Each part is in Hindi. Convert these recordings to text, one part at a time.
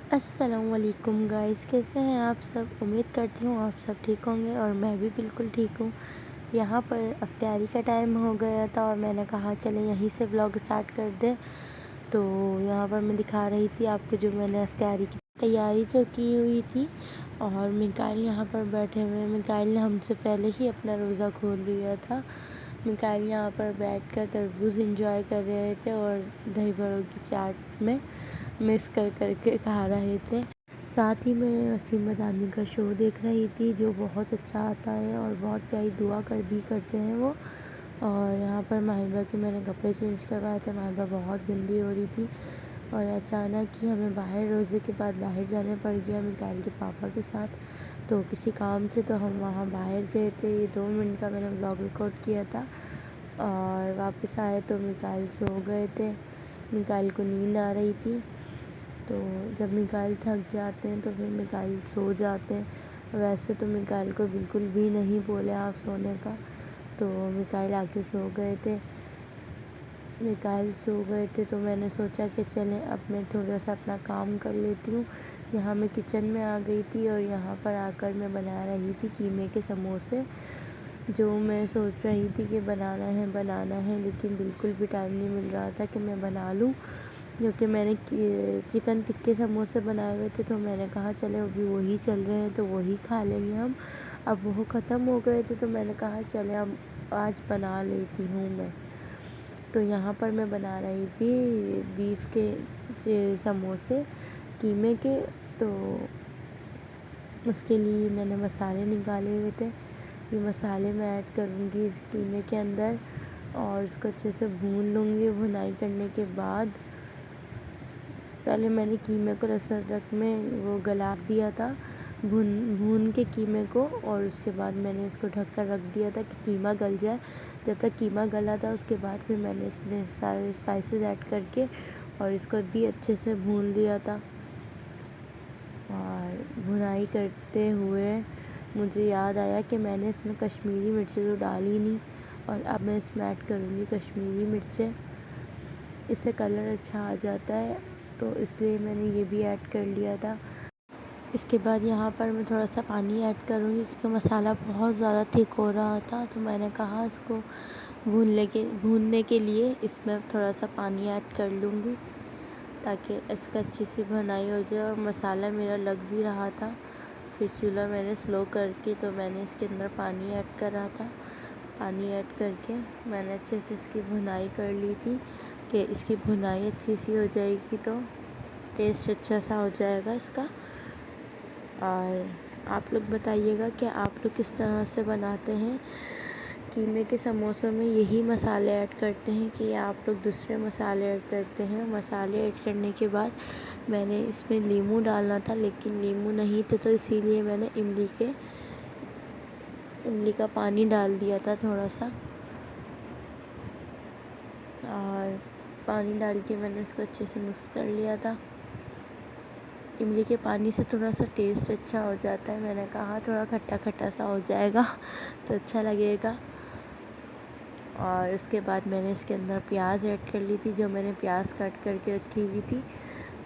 अस्सलामुअलैकुम गाइस, कैसे हैं आप सब। उम्मीद करती हूँ आप सब ठीक होंगे और मैं भी बिल्कुल ठीक हूँ। यहाँ पर इफ्तारी का टाइम हो गया था और मैंने कहा चले यहीं से व्लॉग स्टार्ट कर दें। तो यहाँ पर मैं दिखा रही थी आपको जो मैंने इफ्तारी की तैयारी जो की हुई थी। और मिकाइल यहाँ पर बैठे हुए, मिकाइल ने हमसे पहले ही अपना रोज़ा खोल लिया था। मिकाइल यहाँ पर बैठकर तरबूज एंजॉय कर रहे थे और दही बड़ों की चाट में मिक्स कर करके खा रहे थे। साथ ही मैं वसीम मदानी का शो देख रही थी जो बहुत अच्छा आता है और बहुत प्यारी दुआ भी करते हैं वो। और यहाँ पर माहिबा के मैंने कपड़े चेंज करवाए थे, माहिबा बहुत गंदी हो रही थी और अचानक ही हमें बाहर रोज़े के बाद बाहर जाने पड़ गया मिकाइल के पापा के साथ, तो किसी काम से तो हम वहाँ बाहर गए थे। ये 2 मिनट का मैंने व्लॉग रिकॉर्ड किया था और वापस आए तो मिकाइल सो गए थे। मिकाइल को नींद आ रही थी, तो जब मिकाइल थक जाते हैं तो फिर मिकाइल सो जाते हैं। वैसे तो मिकाइल को बिल्कुल भी नहीं बोले आप सोने का, तो मिकाइल आके सो गए थे। मिकाइल सो गए थे तो मैंने सोचा कि चलें अब मैं थोड़ा सा अपना काम कर लेती हूँ। यहाँ मैं किचन में आ गई थी और यहाँ पर आकर मैं बना रही थी कीमे के समोसे, जो मैं सोच रही थी कि बनाना है लेकिन बिल्कुल भी टाइम नहीं मिल रहा था कि मैं बना लूँ, क्योंकि मैंने चिकन टिक्के समोसे बनाए हुए थे तो मैंने कहा चले अभी वही चल रहे हैं तो वही खा लेंगे हम। अब वो ख़त्म हो गए थे तो मैंने कहा चले अब आज बना लेती हूँ मैं। तो यहाँ पर मैं बना रही थी बीफ के समोसे कीमे के। तो उसके लिए मैंने मसाले निकाले हुए थे। ये मसाले मैं ऐड करूँगी इस कीमे के अंदर और उसको अच्छे से भून लूँगी। भुनाई करने के बाद पहले मैंने कीमे को अदरक में वो गला दिया था भून के कीमे को, और उसके बाद मैंने इसको ढक कर रख दिया था कि कीमा गल जाए। जब तक कीमा गला था उसके बाद फिर मैंने इसमें सारे स्पाइसेस ऐड करके और इसको भी अच्छे से भून लिया था। और भुनाई करते हुए मुझे याद आया कि मैंने इसमें कश्मीरी मिर्चें तो डाली नहीं और अब मैं इसमें ऐड करूँगी कश्मीरी मिर्चें। इससे कलर अच्छा आ जाता है तो इसलिए मैंने ये भी ऐड कर लिया था। इसके बाद यहाँ पर मैं थोड़ा सा पानी ऐड करूँगी क्योंकि मसाला बहुत ज़्यादा थिक हो रहा था, तो मैंने कहा इसको भूनने के लिए इसमें थोड़ा सा पानी ऐड कर लूँगी ताकि इसका अच्छी सी भुनाई हो जाए। और मसाला मेरा लग भी रहा था, फिर चूल्हा मैंने स्लो करके तो मैंने इसके अंदर पानी ऐड करा था। पानी ऐड करके मैंने अच्छे से इसकी भुनाई कर ली थी कि इसकी भुनाई अच्छी सी हो जाएगी तो टेस्ट अच्छा सा हो जाएगा इसका। और आप लोग बताइएगा कि आप लोग किस तरह से बनाते हैं कीमे के समोसों में यही मसाले ऐड करते हैं कि या आप लोग दूसरे मसाले ऐड करते हैं। मसाले ऐड करने के बाद मैंने इसमें नींबू डालना था लेकिन नींबू नहीं थे तो इसीलिए मैंने इमली का पानी डाल दिया था थोड़ा सा। और पानी डाल के मैंने इसको अच्छे से मिक्स कर लिया था। इमली के पानी से थोड़ा सा टेस्ट अच्छा हो जाता है, मैंने कहा थोड़ा खट्टा खट्टा सा हो जाएगा तो अच्छा लगेगा। और उसके बाद मैंने इसके अंदर प्याज ऐड कर ली थी, जो मैंने प्याज कट करके रखी हुई थी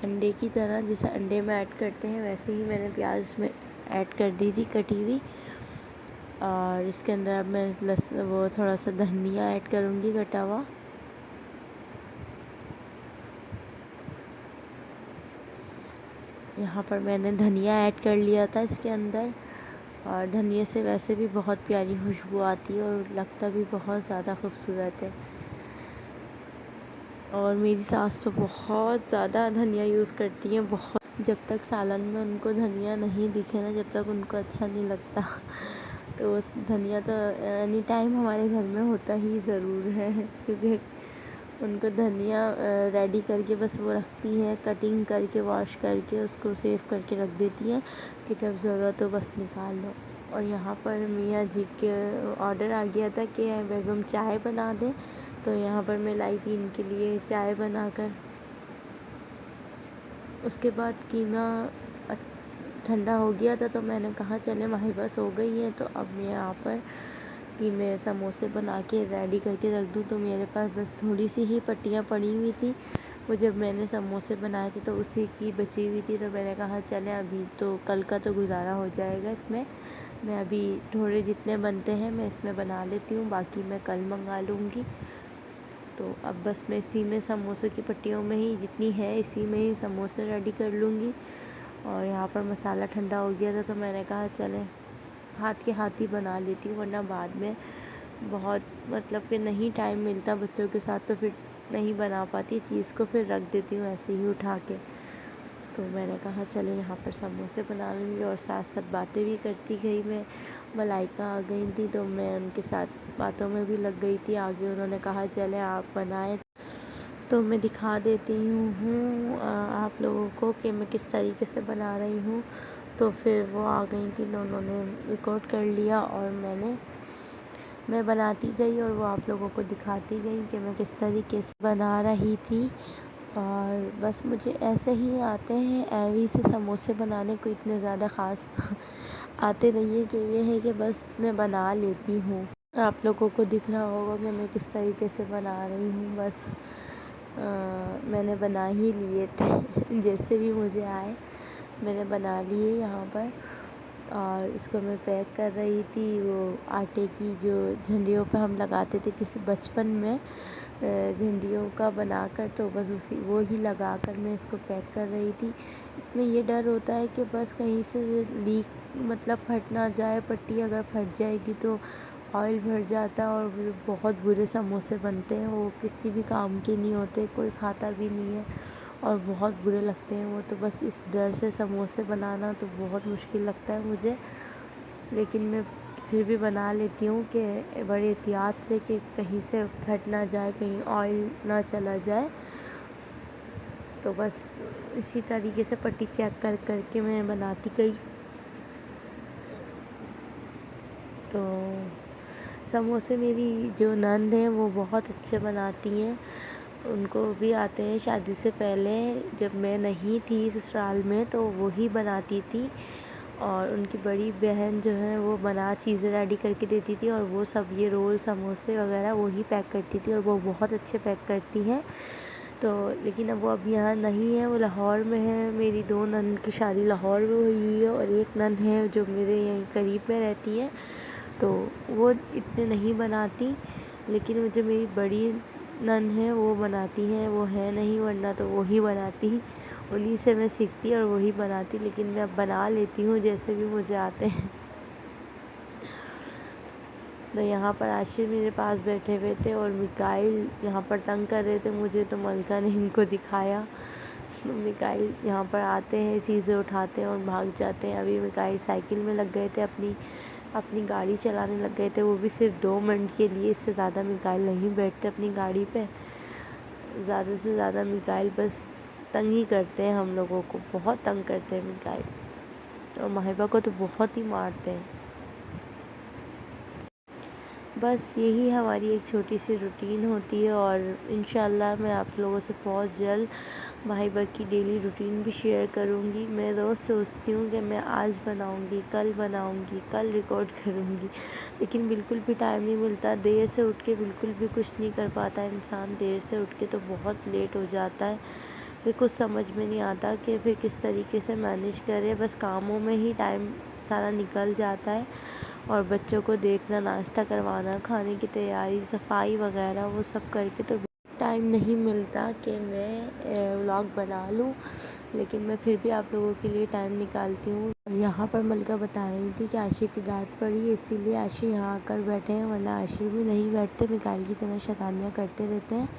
अंडे की तरह, जैसे अंडे में ऐड करते हैं वैसे ही मैंने प्याज में ऐड कर दी थी कटी हुई। और इसके अंदर अब मैं वो थोड़ा सा धनिया ऐड करूँगी कटा हुआ। यहाँ पर मैंने धनिया ऐड कर लिया था इसके अंदर, और धनिया से वैसे भी बहुत प्यारी खुशबू आती है और लगता भी बहुत ज़्यादा खूबसूरत है। और मेरी सास तो बहुत ज़्यादा धनिया यूज़ करती हैं, बहुत। जब तक सालन में उनको धनिया नहीं दिखे ना जब तक उनको अच्छा नहीं लगता तो धनिया तो एनी टाइम हमारे घर में होता ही ज़रूर है, क्योंकि उनको धनिया रेडी करके बस वो रखती हैं, कटिंग करके वॉश करके उसको सेव करके रख देती हैं कि जब ज़रूरत हो बस निकाल लो। और यहाँ पर मियाँ जी के ऑर्डर आ गया था कि बेगम चाय बना दें, तो यहाँ पर मैं लाई थी इनके लिए चाय बनाकर। उसके बाद कीमा ठंडा हो गया था तो मैंने कहा चले माहिबा सो गई है तो अब मैं यहाँ पर कि मैं समोसे बना के रेडी करके रख दूँ। तो मेरे पास बस थोड़ी सी ही पट्टियाँ पड़ी हुई थी वो जब मैंने समोसे बनाए थे तो उसी की बची हुई थी, तो मैंने कहा चले अभी तो कल का तो गुजारा हो जाएगा इसमें, मैं अभी थोड़े जितने बनते हैं मैं इसमें बना लेती हूँ, बाकी मैं कल मंगा लूँगी। तो अब बस मैं इसी में समोसे की पट्टियों में ही जितनी है इसी में ही समोसे रेडी कर लूँगी। और यहाँ पर मसाला ठंडा हो गया था तो मैंने कहा चले हाथ के हाथ ही बना लेती हूँ, वरना बाद में बहुत मतलब कि नहीं टाइम मिलता बच्चों के साथ, तो फिर नहीं बना पाती चीज़ को, फिर रख देती हूँ ऐसे ही उठा के। तो मैंने कहा चले यहाँ पर समोसे बना लूँगी और साथ साथ बातें भी करती गई। मैं मलाइका आ गई थी तो मैं उनके साथ बातों में भी लग गई थी। आगे उन्होंने कहा चले आप बनाएं, तो मैं दिखा देती हूँ आप लोगों को कि मैं किस तरीके से बना रही हूँ। तो फिर वो आ गई थी तो उन्होंने रिकॉर्ड कर लिया और मैं बनाती गई और वो आप लोगों को दिखाती गई कि मैं किस तरीके से बना रही थी। और बस मुझे ऐसे ही आते हैं ऐवी से समोसे बनाने को, इतने ज़्यादा ख़ास तो आते नहीं है कि ये है कि बस मैं बना लेती हूँ। आप लोगों को दिख रहा होगा कि मैं किस तरीके से बना रही हूँ। बस मैंने बना ही लिए थे जैसे भी मुझे आए मैंने बना लिए यहाँ पर। और इसको मैं पैक कर रही थी, वो आटे की जो झंडियों पे हम लगाते थे किसी बचपन में, झंडियों का बनाकर, तो बस उसी वो ही लगाकर मैं इसको पैक कर रही थी। इसमें ये डर होता है कि बस कहीं से लीक मतलब फट ना जाए, पट्टी अगर फट जाएगी तो ऑयल भर जाता है और बहुत बुरे समोसे बनते हैं, वो किसी भी काम के नहीं होते, कोई खाता भी नहीं है और बहुत बुरे लगते हैं वो। तो बस इस डर से समोसे बनाना तो बहुत मुश्किल लगता है मुझे, लेकिन मैं फिर भी बना लेती हूँ कि बड़े एहतियात से कि कहीं से फट ना जाए, कहीं ऑयल ना चला जाए। तो बस इसी तरीके से पट्टी चेक कर करके मैं बनाती गई। तो समोसे मेरी जो नंद हैं वो बहुत अच्छे बनाती हैं, उनको भी आते हैं। शादी से पहले जब मैं नहीं थी ससुराल में तो वो ही बनाती थी और उनकी बड़ी बहन जो है वो बना चीज़ें रेडी करके देती थी और वो सब ये रोल समोसे वगैरह वो ही पैक करती थी और वो बहुत अच्छे पैक करती हैं। तो लेकिन अब वो अब यहाँ नहीं है, वो लाहौर में है। मेरी 2 नंद की शादी लाहौर में हुई है और एक नंद है जो मेरे यहीं करीब में रहती है, तो वो इतने नहीं बनाती, लेकिन मुझे मेरी बड़ी नंद है वो बनाती हैं, वो है नहीं वरना तो वो ही बनाती, उन्हीं से मैं सीखती और वही बनाती, लेकिन मैं अब बना लेती हूँ जैसे भी मुझे आते हैं। तो यहाँ पर आशिर मेरे पास बैठे हुए थे और मिकाइल यहाँ पर तंग कर रहे थे मुझे, तो मलका ने इनको दिखाया। तो मिकाइल यहाँ पर आते हैं, चीज़ें उठाते हैं और भाग जाते हैं। अभी मिकाइल साइकिल में लग गए थे, अपनी गाड़ी चलाने लग गए थे, वो भी सिर्फ 2 मिनट के लिए, इससे ज़्यादा मिकाइल नहीं बैठते अपनी गाड़ी पे। ज़्यादा से ज़्यादा मिकाइल बस तंग ही करते हैं हम लोगों को, बहुत तंग करते हैं मिकाइल, और माहिबा को तो बहुत ही मारते हैं। बस यही हमारी एक छोटी सी रूटीन होती है और इंशाल्लाह मैं आप लोगों से बहुत जल्द माहिबा की डेली रूटीन भी शेयर करूँगी। मैं रोज़ सोचती हूँ कि मैं आज बनाऊँगी, कल बनाऊँगी, कल रिकॉर्ड करूँगी, लेकिन बिल्कुल भी टाइम नहीं मिलता। देर से उठ के बिल्कुल भी कुछ नहीं कर पाता इंसान, देर से उठ के तो बहुत लेट हो जाता है, फिर कुछ समझ में नहीं आता कि फिर किस तरीके से मैनेज करें। बस कामों में ही टाइम सारा निकल जाता है और बच्चों को देखना, नाश्ता करवाना, खाने की तैयारी, सफाई वगैरह वो सब करके तो टाइम नहीं मिलता कि मैं व्लॉग बना लूँ, लेकिन मैं फिर भी आप लोगों के लिए टाइम निकालती हूँ। यहाँ पर मलका बता रही थी कि आशिर की डांट पड़ी, इसीलिए आशिर यहाँ आकर बैठे हैं, वरना आशिर भी नहीं बैठते, मिकाइल की तरह शैतानियाँ करते रहते हैं।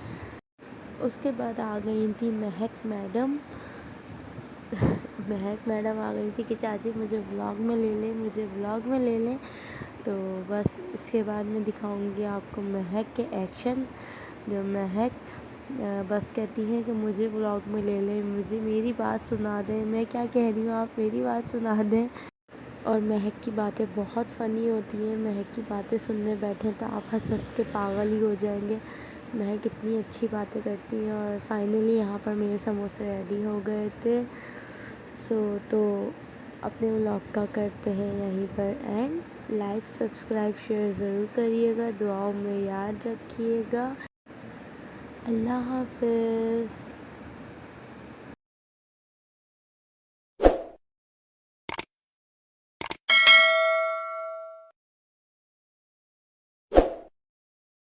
उसके बाद आ गई थी महक मैडम। महक मैडम आ गई थी कि चाची मुझे व्लॉग में ले लें, मुझे व्लॉग में ले लें। तो बस इसके बाद मैं दिखाऊंगी आपको महक के एक्शन। जो महक बस कहती है कि मुझे व्लॉग में ले लें, मुझे मेरी बात सुना दें, मैं क्या कह रही हूँ आप मेरी बात सुना दें। और महक की बातें बहुत फ़नी होती हैं, महक की बातें सुनने बैठें तो आप हंस हंस के पागल ही हो जाएंगे। महक इतनी अच्छी बातें करती हैं। और फाइनली यहाँ पर मेरे समोसे रेडी हो गए थे। तो अपने व्लॉग का करते हैं यहीं पर एंड। लाइक सब्सक्राइब शेयर ज़रूर करिएगा, दुआओं में याद रखिएगा। अल्लाह हाफ़िज़।